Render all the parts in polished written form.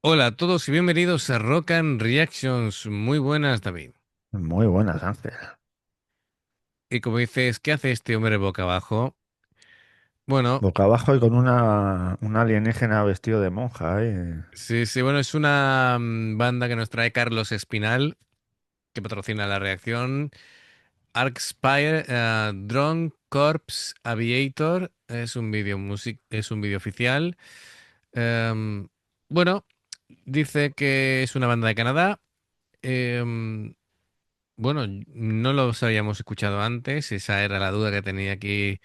Hola a todos y bienvenidos a Rock and Reactions. Muy buenas, David. Muy buenas, Ángel. Y como dices, ¿qué hace este hombre boca abajo? Bueno, Boca abajo y con un alienígena vestido de monja, ¿eh? sí, sí, bueno, es una banda que nos trae Carlos Espinal, que patrocina la reacción. Arkspire, Drone Corps Aviator, es un vídeo oficial. Em, bueno, dice que es una banda de Canadá. Em, bueno, no los habíamos escuchado antes, esa era la duda que tenía aquí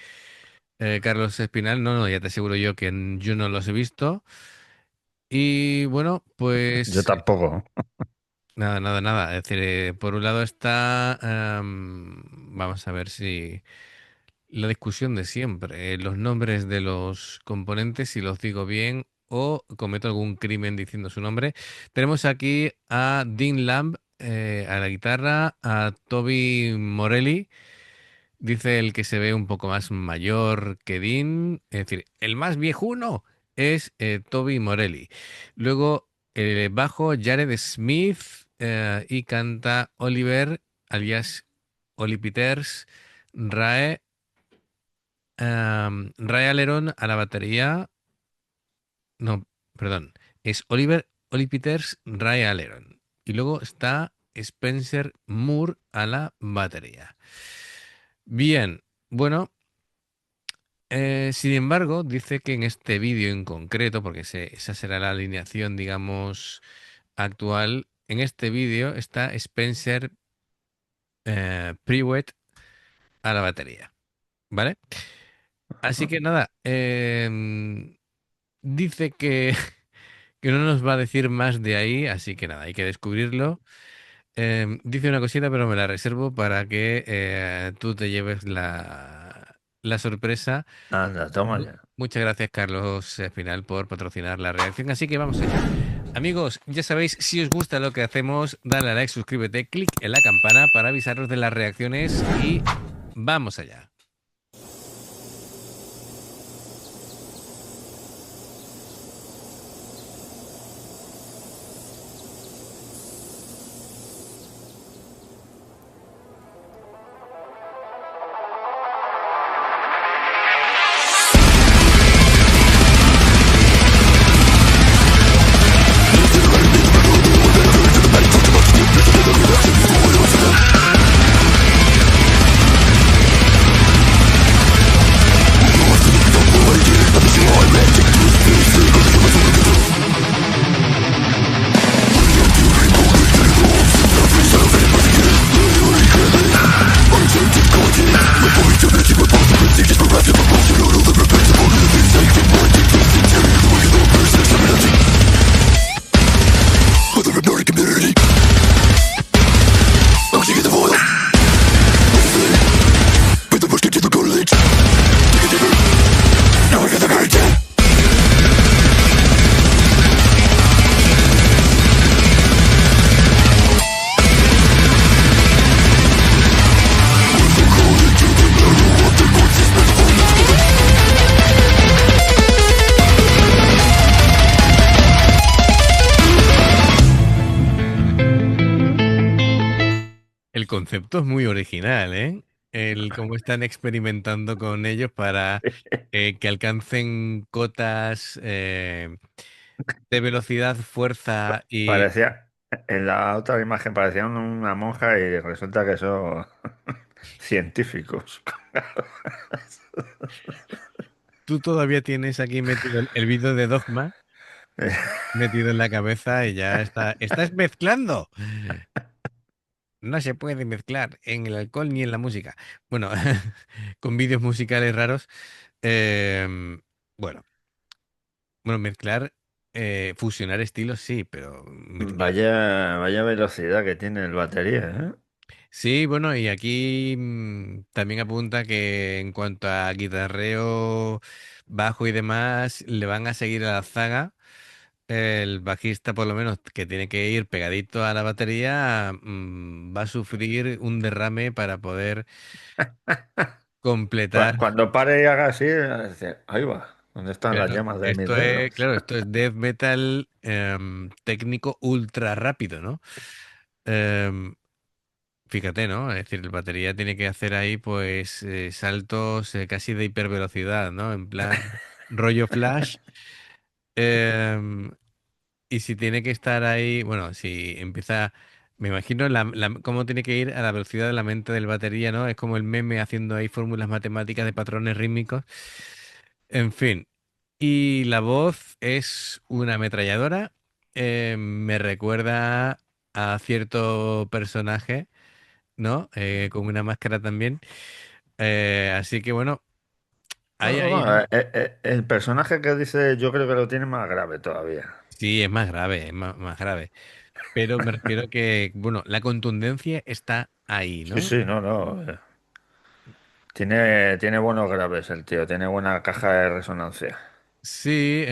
Carlos Espinal. No, no, ya te aseguro yo que yo no los he visto. Y bueno, Yo pues tampoco. nada, nada, nada. Es decir, por un lado está, vamos a ver si la discusión de siempre, los nombres de los componentes, si los digo bien o cometo algún crimen diciendo su nombre. Tenemos aquí a Dean Lamb a la guitarra, a Toby Morelli. Dice el que se ve un poco más mayor que Dean, es decir, el más viejuno es Toby Morelli. Luego el bajo Jared Smith y canta Oliver, alias Oli Peters, Rae, Rae Aleron a la batería. No, perdón, es Oliver, Oli Peters, Rae Aleron. Y luego está Spencer Moore a la batería. Bien, bueno. Sin embargo, dice que en este vídeo en concreto, porque esa será la alineación, digamos, actual, en este vídeo está Spencer Priwet a la batería, ¿vale? Así que nada, dice que, que no nos va a decir más de ahí, así que nada, hay que descubrirlo. Dice una cosita, pero me la reservo para que tú te lleves la sorpresa. Anda, toma ya. Muchas gracias, Carlos Espinal, por patrocinar la reacción. Así que vamos allá. Amigos, ya sabéis, si os gusta lo que hacemos, dale a like, suscríbete, clic en la campana para avisaros de las reacciones y vamos allá. El concepto es muy original, ¿eh? El cómo están experimentando con ellos para que alcancen cotas de velocidad, fuerza y... Parecía, en la otra imagen parecía una monja y resulta que son científicos. Tú todavía tienes aquí metido el vídeo de Dogma metido en la cabeza y ya está. ¡Estás mezclando! No se puede mezclar en el alcohol ni en la música. Bueno, con vídeos musicales raros. em, bueno, bueno, mezclar, fusionar estilos sí, pero mezclar. Vaya velocidad que tiene el batería, ¿eh? Sí, bueno, y aquí también apunta que en cuanto a guitarreo, bajo y demás, le van a seguir a la zaga. El bajista, por lo menos, que tiene que ir pegadito a la batería, va a sufrir un derrame para poder completar. Cuando pare y haga así, dice, ahí va. ¿Dónde están las Claro, llamas de mis esto es, dedos? claro, esto es death metal técnico ultra rápido, ¿no? Em, Fíjate, ¿no? Es decir, la batería tiene que hacer ahí, pues, saltos casi de hipervelocidad, ¿no? En plan, rollo flash. Em, y si tiene que estar ahí, bueno, si empieza, me imagino cómo tiene que ir a la velocidad de la mente del batería, ¿no? Es como el meme haciendo ahí fórmulas matemáticas de patrones rítmicos. En fin. Y la voz es una ametralladora. Me recuerda a cierto personaje, ¿no? Con una máscara también. Así que bueno, hay No, ahí. no, el personaje que dice yo creo que lo tiene más grave todavía. Sí, es más grave, es más grave. Pero me refiero que, bueno, la contundencia está ahí, Sí, ¿no? sí, no, no. Tiene buenos graves el tío, tiene buena caja de resonancia. Sí,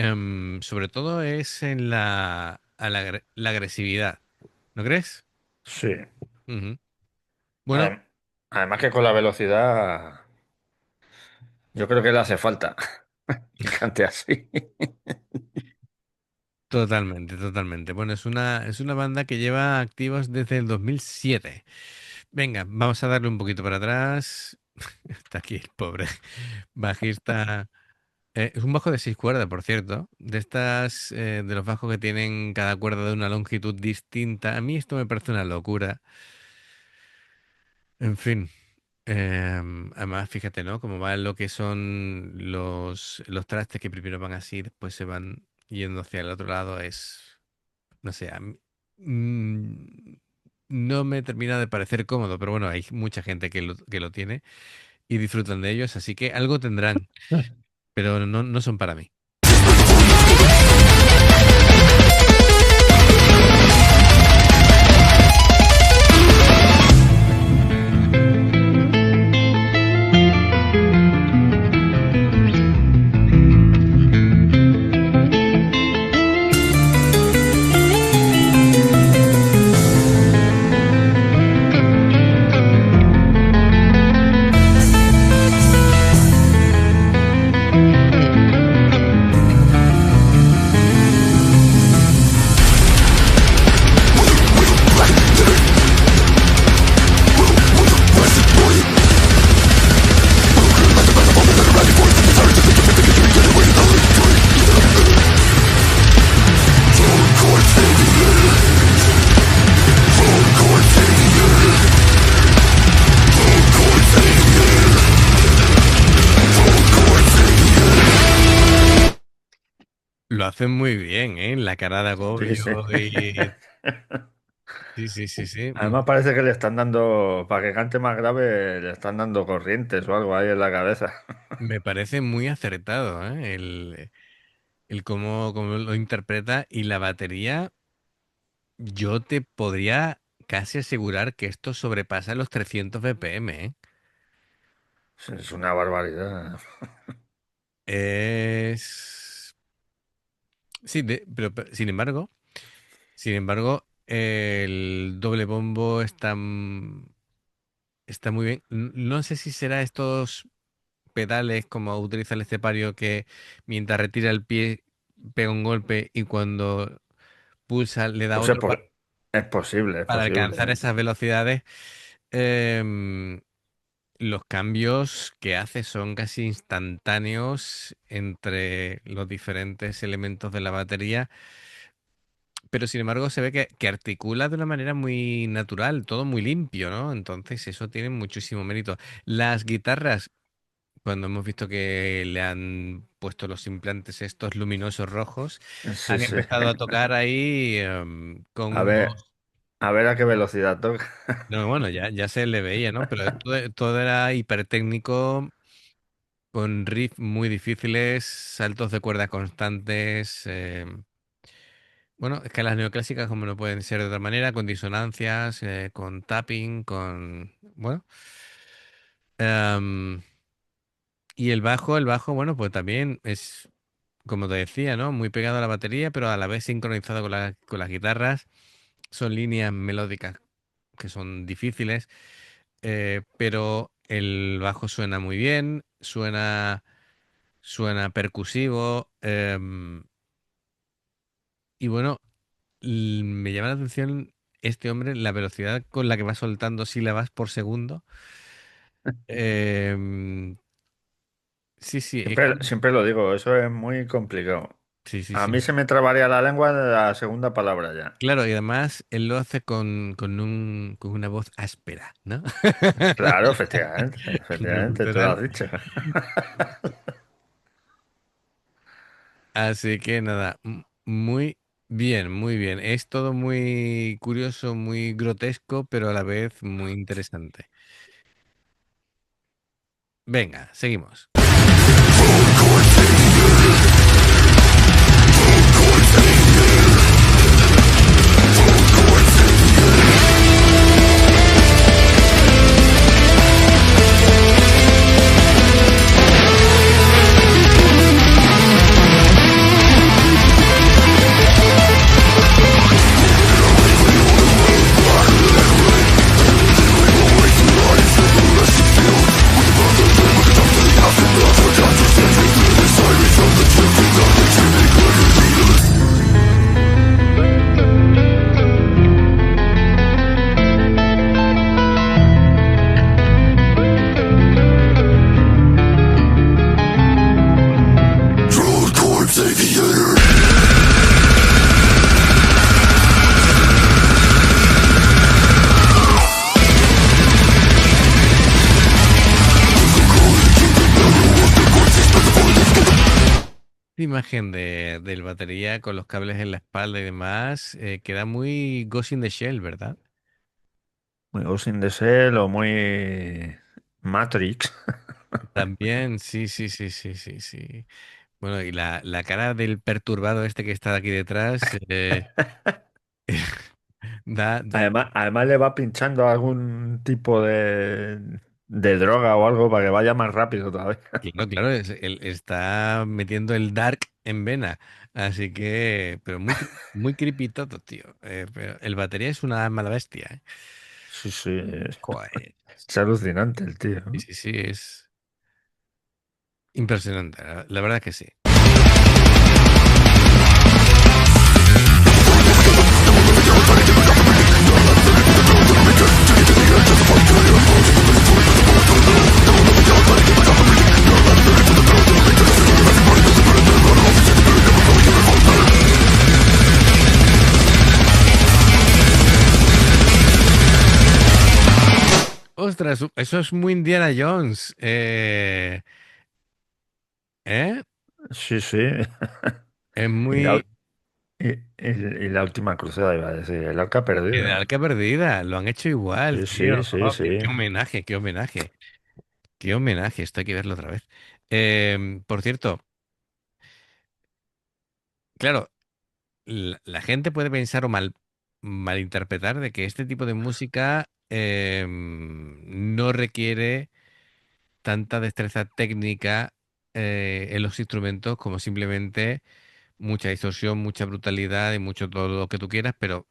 sobre todo es en la agresividad, ¿no crees? Sí. Ujú. Bueno, Adem- Además que con la velocidad, yo creo que le hace falta que cante así. totalmente, totalmente. Bueno, es una banda que lleva activos desde el 2007. Venga, vamos a darle un poquito para atrás. Está aquí el pobre bajista. Es un bajo de 6 cuerdas, por cierto. De los bajos que tienen cada cuerda de una longitud distinta. A mí esto me parece una locura. En fin. Además, fíjate, ¿no? Como va lo que son los trastes que primero van así, después se van yendo hacia el otro lado. No sé, mm, no me termina de parecer cómodo, pero bueno, hay mucha gente que lo tiene y disfrutan de ellos, así que algo tendrán, pero no son para mí. Lo hacen muy bien, ¿eh? La cara de Sí, sí. agobio y... Sí, sí, sí, sí. Además parece que le están dando, para que cante más grave, le están dando corrientes o algo ahí en la cabeza. Me parece muy acertado, ¿eh? El cómo lo interpreta y la batería. Yo te podría casi asegurar que esto sobrepasa los 300 BPM, ¿eh? Es una barbaridad. Es... Sí, pero sin embargo, el doble bombo está muy bien. No sé si será estos pedales como utiliza el estepario que mientras retira el pie pega un golpe y cuando pulsa le da Pues es, otro es posible, es para posible. alcanzar esas velocidades. Em, los cambios que hace son casi instantáneos entre los diferentes elementos de la batería, pero sin embargo se ve que articula de una manera muy natural, todo muy limpio, ¿no? Entonces eso tiene muchísimo mérito. Las guitarras, cuando hemos visto que le han puesto los implantes estos luminosos rojos, Sí, han sí. empezado a tocar ahí con A ver, unos... a ver a qué velocidad toca. No, bueno, ya se le veía, ¿no? Pero todo era hipertécnico, con riffs muy difíciles, saltos de cuerda constantes, bueno, escalas neoclásicas como no pueden ser de otra manera, con disonancias, con tapping, bueno. em, y el bajo, bueno, pues también es, como te decía, ¿no? Muy pegado a la batería, pero a la vez sincronizado con las guitarras. Son líneas melódicas que son difíciles, pero el bajo suena muy bien, suena suena percusivo. Y bueno, me llama la atención este hombre, la velocidad con la que va soltando sílabas por segundo. Em, sí, sí, es Siempre, como... siempre lo digo, eso es muy complicado. Sí, sí, A mí sí. se me trabaría la lengua en la segunda palabra ya. Claro, y además él lo hace con una voz áspera, ¿no? Claro, efectivamente, Como el efectivamente, tú lo gutural. has dicho. Así que nada, muy bien, muy bien. Es todo muy curioso, muy grotesco, pero a la vez muy interesante. Venga, seguimos. La imagen del batería con los cables en la espalda y demás queda muy Ghost in the Shell, ¿verdad? Muy Ghost in the Shell o muy Matrix. También, sí, sí, sí, sí, sí, sí. Bueno, y la cara del perturbado este que está aquí detrás da Además le va pinchando algún tipo de droga o algo para que vaya más rápido todavía. claro, claro, él está metiendo el dark en vena. Así que, pero muy creepy todo, tío. Pero el batería es una mala bestia, ¿eh? Sí, sí, Joder. es alucinante el tío, Sí, ¿no? sí, sí, es impresionante. La verdad que sí. Ostras, eso es muy Indiana Jones. ¿Eh? Sí, sí. Es Y la, muy y la última cruzada iba a decir, el arca el perdida. Arca Perdida. Lo han hecho igual, Sí, tío. sí, sí, Oh, qué sí. homenaje, qué homenaje. Qué homenaje. Esto hay que verlo otra vez. Por cierto, claro, la gente puede pensar o malinterpretar de que este tipo de música no requiere tanta destreza técnica en los instrumentos como simplemente mucha distorsión, mucha brutalidad y mucho todo lo que tú quieras, pero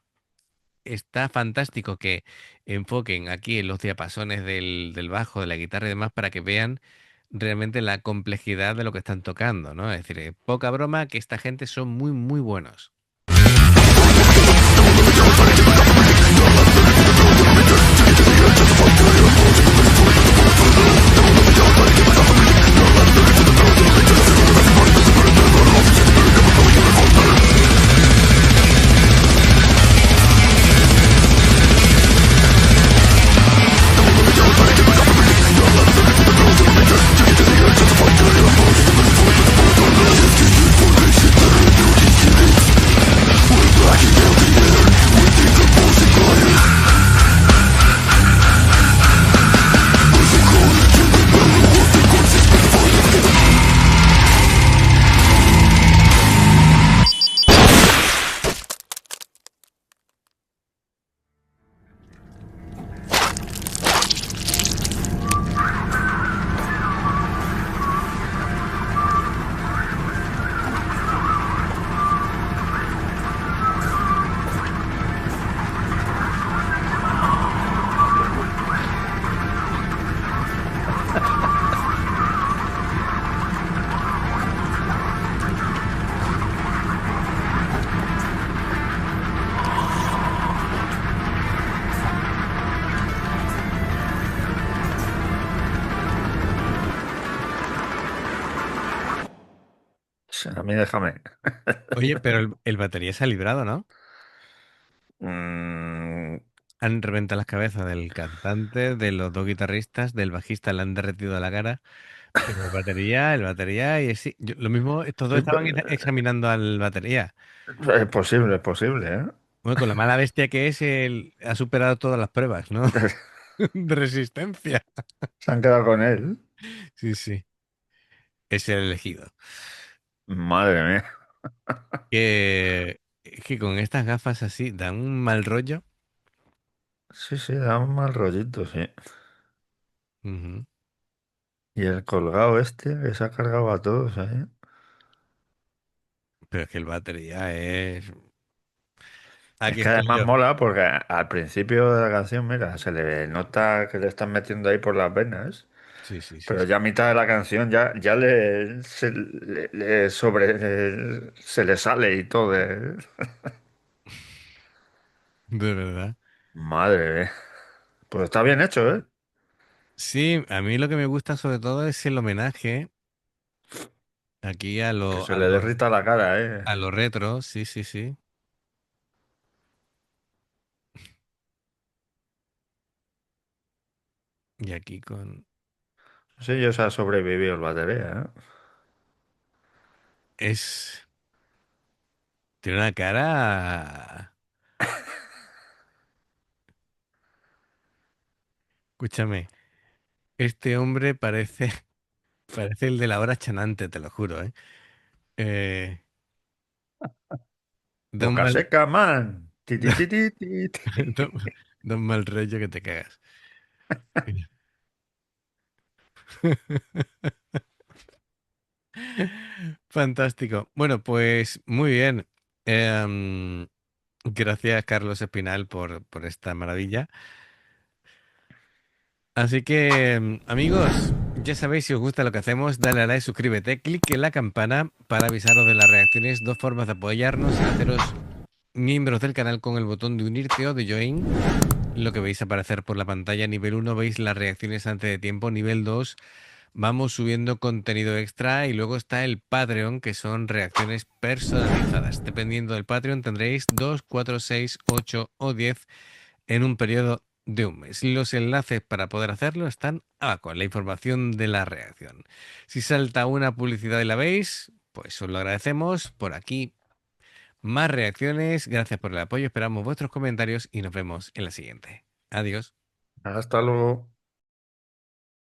está fantástico que enfoquen aquí en los diapasones del bajo, de la guitarra y demás para que vean realmente la complejidad de lo que están tocando, ¿no? Es decir, poca broma que esta gente son muy, muy buenos. A mí déjame. Oye, pero el batería se ha librado, ¿no? Mm, Han reventado las cabezas del cantante, de los dos guitarristas, del bajista le han derretido la cara, pero el batería y sí, lo mismo, estos dos sí, estaban examinando al batería. es posible, ¿eh? Bueno, con la mala bestia que es, él ha superado todas las pruebas, ¿no? De resistencia. Se han quedado con él. Sí, sí, es el elegido. Madre mía. Que con estas gafas así dan un mal rollo. Sí, sí, da un mal rollito, sí. Ujú. Y el colgado este que se ha cargado a todos ahí. Pero es que el batería es... Es Aquí que estoy además yo. mola porque al principio de la canción, mira, se le nota que le están metiendo ahí por las venas, Sí, sí, sí, pero sí. ya a mitad de la canción ya se le sale y todo. De verdad. Madre mía. Pues está bien hecho, ¿eh? Sí, a mí lo que me gusta sobre todo es el homenaje aquí a Que lo, se a le lo, derrita la cara, ¿eh? a lo retro, sí, sí, sí. Y aquí con... Sí, yo se ha sobrevivido el batería, ¿eh? Es... Tiene una cara... Escúchame, este hombre parece, parece el de la hora chanante, te lo juro, ¿eh? Eh, da un Boca mal, seca, man. Ti, ti, da, ti, ti, ti, da ti. un da un mal rollo que te cagas. Fantástico. Bueno, pues muy bien. Em, Gracias, Carlos Espinal, por esta maravilla. Así que, amigos, ya sabéis, si os gusta lo que hacemos, dale a like, suscríbete, clic en la campana para avisaros de las reacciones. Dos formas de apoyarnos: en haceros miembros del canal con el botón de unirte o de join. Lo que veis aparecer por la pantalla. Nivel uno veis las reacciones antes de tiempo. Nivel 2 vamos subiendo contenido extra. Y luego está el Patreon, que son reacciones personalizadas. Dependiendo del Patreon tendréis 2, 4, 6, 8 o 10 en un periodo de un mes. Los enlaces para poder hacerlo están abajo en la información de la reacción. Si salta una publicidad y la veis, pues os lo agradecemos. Por aquí más reacciones. Gracias por el apoyo. Esperamos vuestros comentarios y nos vemos en la siguiente. Adiós. Hasta luego.